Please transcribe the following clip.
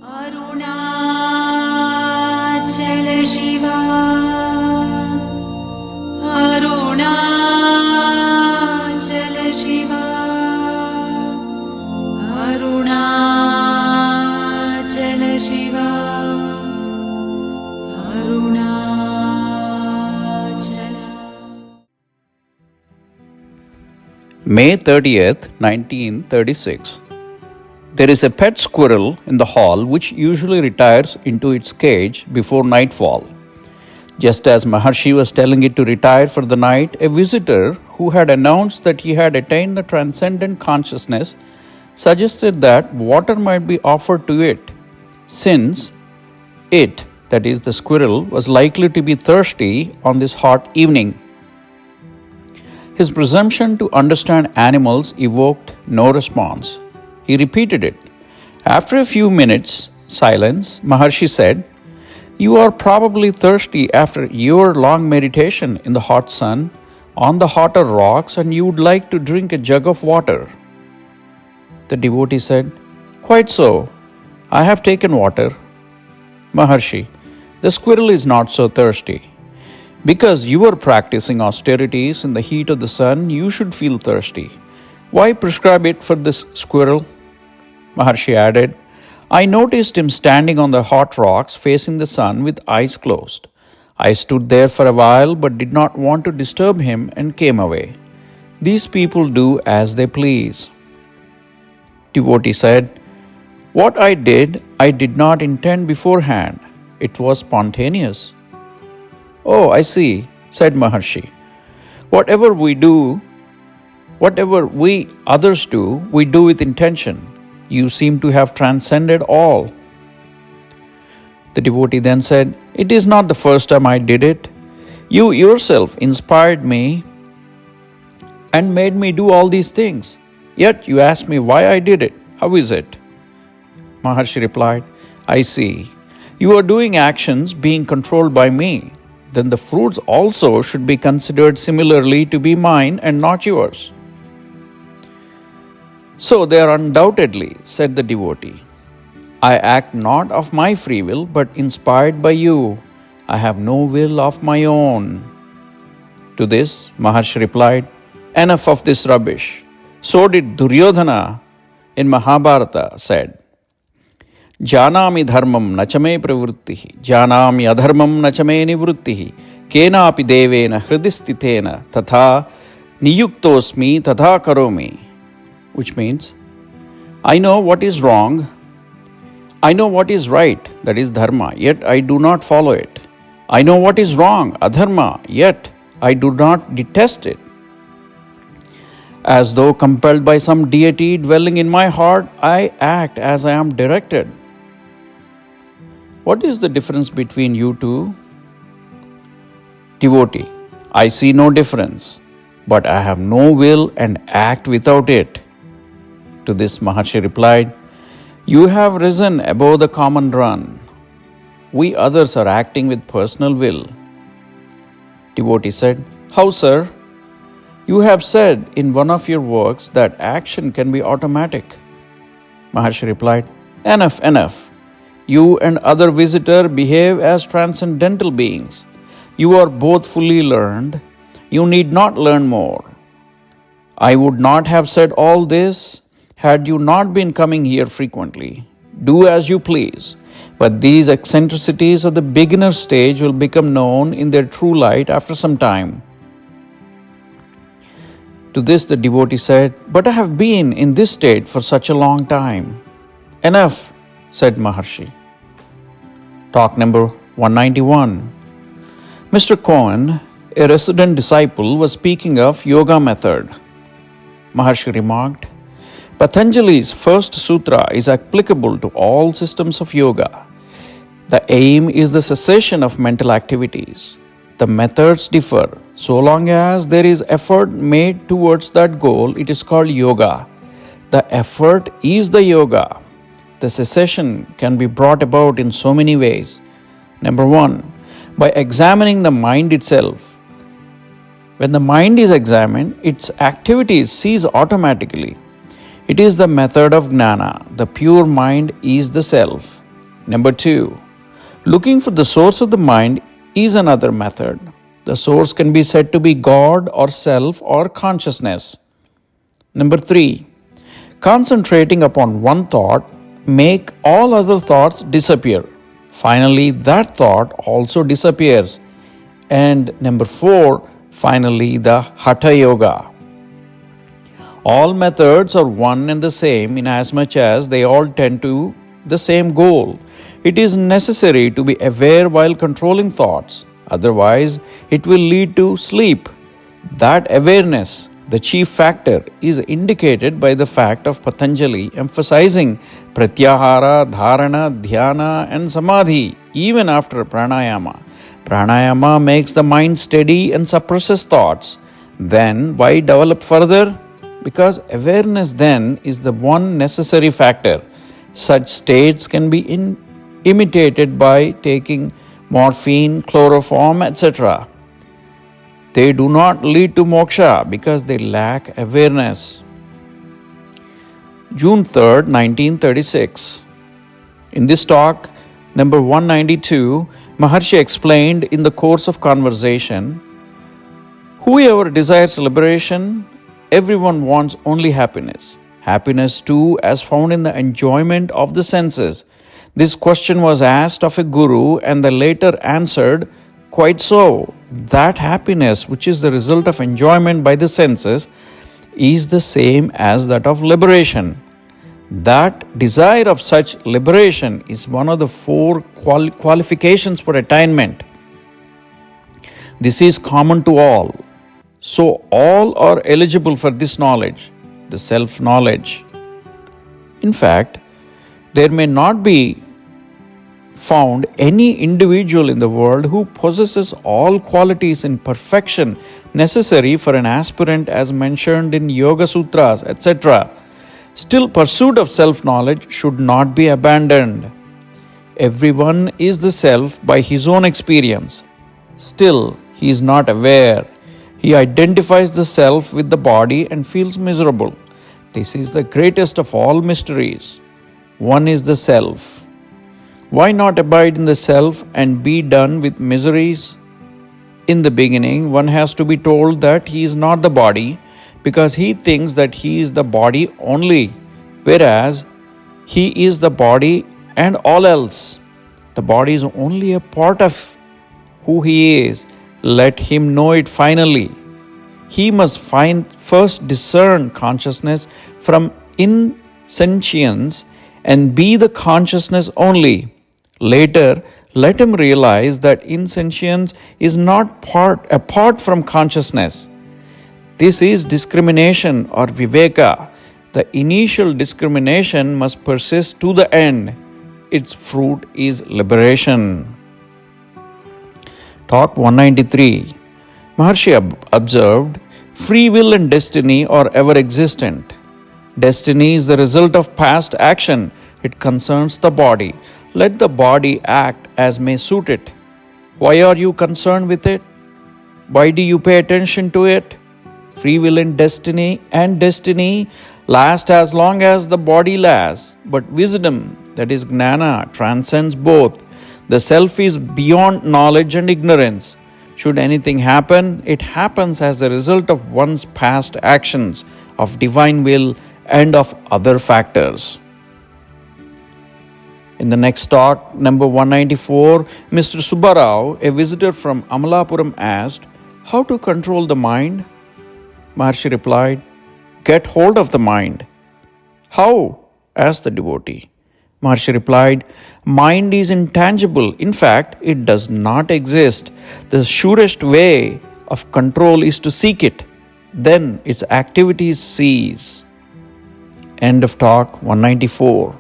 Arunachala Shiva, Arunachala Shiva, Arunachala Shiva, Arunachala. May 30th, 1936. There is a pet squirrel in the hall which usually retires into its cage before nightfall. Just as Maharshi was telling it to retire for the night, a visitor who had announced that he had attained the transcendent consciousness suggested that water might be offered to it, since it, that is the squirrel, was likely to be thirsty on this hot evening. His presumption to understand animals evoked no response. He repeated it. After a few minutes' silence, Maharshi said, "You are probably thirsty after your long meditation in the hot sun on the hotter rocks, and you would like to drink a jug of water." The devotee said, "Quite so. I have taken water." Maharshi, the squirrel is not so thirsty. Because you are practicing austerities in the heat of the sun, you should feel thirsty. Why prescribe it for this squirrel? Maharshi added, "I noticed him standing on the hot rocks facing the sun with eyes closed. I stood there for a while but did not want to disturb him and came away. These people do as they please." Devotee said, "What I did not intend beforehand. It was spontaneous." "Oh, I see," said Maharshi. Whatever we others do, we do with intention. You seem to have transcended all." The devotee then said, "It is not the first time I did it. You yourself inspired me and made me do all these things. Yet you ask me why I did it. How is it?" Maharshi replied, "I see. You are doing actions being controlled by me. Then the fruits also should be considered similarly to be mine and not yours." "So they are undoubtedly," said the devotee. "I act not of my free will, but inspired by you. I have no will of my own." To this, Maharshi replied, "Enough of this rubbish. So did Duryodhana in Mahabharata said, Janami dharmam nachame pravrittihi, janami adharmam nachame nivrittihi, kenapi devena hridistitena tatha niyuktosmi tatha karomi." Which means, I know what is wrong, I know what is right, that is dharma, yet I do not follow it. I know what is wrong, adharma, yet I do not detest it. As though compelled by some deity dwelling in my heart, I act as I am directed. What is the difference between you two? Devotee, I see no difference, but I have no will and act without it. To this Maharshi replied, "You have risen above the common run. We others are acting with personal will." Devotee said, "How, sir? You have said in one of your works that action can be automatic." Maharshi replied, "Enough, enough. You and other visitor behave as transcendental beings. You are both fully learned. You need not learn more. I would not have said all this had you not been coming here frequently. Do as you please, but these eccentricities of the beginner stage will become known in their true light after some time." To this the devotee said, "But I have been in this state for such a long time." "Enough," said Maharshi. Talk number 191. Mr. Cohen, a resident disciple, was speaking of yoga method. Maharshi remarked, "Patanjali's first sutra is applicable to all systems of yoga. The aim is the cessation of mental activities. The methods differ. So long as there is effort made towards that goal, it is called yoga. The effort is the yoga. The cessation can be brought about in so many ways. Number 1, by examining the mind itself. When the mind is examined, its activities cease automatically. It is the method of jnana. The pure mind is the self. Number 2. Looking for the source of the mind is another method. The source can be said to be God or self or consciousness. Number 3. Concentrating upon one thought make all other thoughts disappear. Finally, that thought also disappears. And number 4, finally, the Hatha Yoga. All methods are one and the same inasmuch as they all tend to the same goal. It is necessary to be aware while controlling thoughts, otherwise, it will lead to sleep. That awareness, the chief factor, is indicated by the fact of Patanjali emphasizing pratyahara, dharana, dhyana, and samadhi even after pranayama. Pranayama makes the mind steady and suppresses thoughts. Then, why develop further? Because awareness then is the one necessary factor. Such states can be imitated by taking morphine, chloroform, etc. They do not lead to moksha because they lack awareness. June 3rd, 1936. In this talk, number 192, Maharshi explained in the course of conversation, whoever desires liberation, everyone wants only happiness. Happiness too as found in the enjoyment of the senses. This question was asked of a guru and the later answered, quite so, that happiness which is the result of enjoyment by the senses is the same as that of liberation. That desire of such liberation is one of the 4 qualifications for attainment. This is common to all. So all are eligible for this knowledge, the self-knowledge. In fact, there may not be found any individual in the world who possesses all qualities in perfection necessary for an aspirant as mentioned in Yoga Sutras, etc. Still, pursuit of self-knowledge should not be abandoned. Everyone is the self by his own experience. Still, he is not aware. He identifies the self with the body and feels miserable. This is the greatest of all mysteries. One is the self. Why not abide in the self and be done with miseries? In the beginning, one has to be told that he is not the body because he thinks that he is the body only, whereas he is the body and all else. The body is only a part of who he is. Let him know it finally. He must first discern consciousness from insentience and be the consciousness only. Later, let him realize that insentience is not apart from consciousness. This is discrimination or viveka. The initial discrimination must persist to the end. Its fruit is liberation. Talk 193. Maharshi observed, free will and destiny are ever existent. Destiny is the result of past action. It concerns the body. Let the body act as may suit it. Why are you concerned with it? Why do you pay attention to it? Free will and destiny last as long as the body lasts. But wisdom, that is gnana, transcends both. The self is beyond knowledge and ignorance. Should anything happen, it happens as a result of one's past actions, of divine will, and of other factors. In the next talk, number 194, Mr. Subbarao, a visitor from Amalapuram, asked, how to control the mind? Maharshi replied, get hold of the mind. How? Asked the devotee. Maharshi replied, mind is intangible. In fact, it does not exist. The surest way of control is to seek it. Then its activities cease. End of talk 194.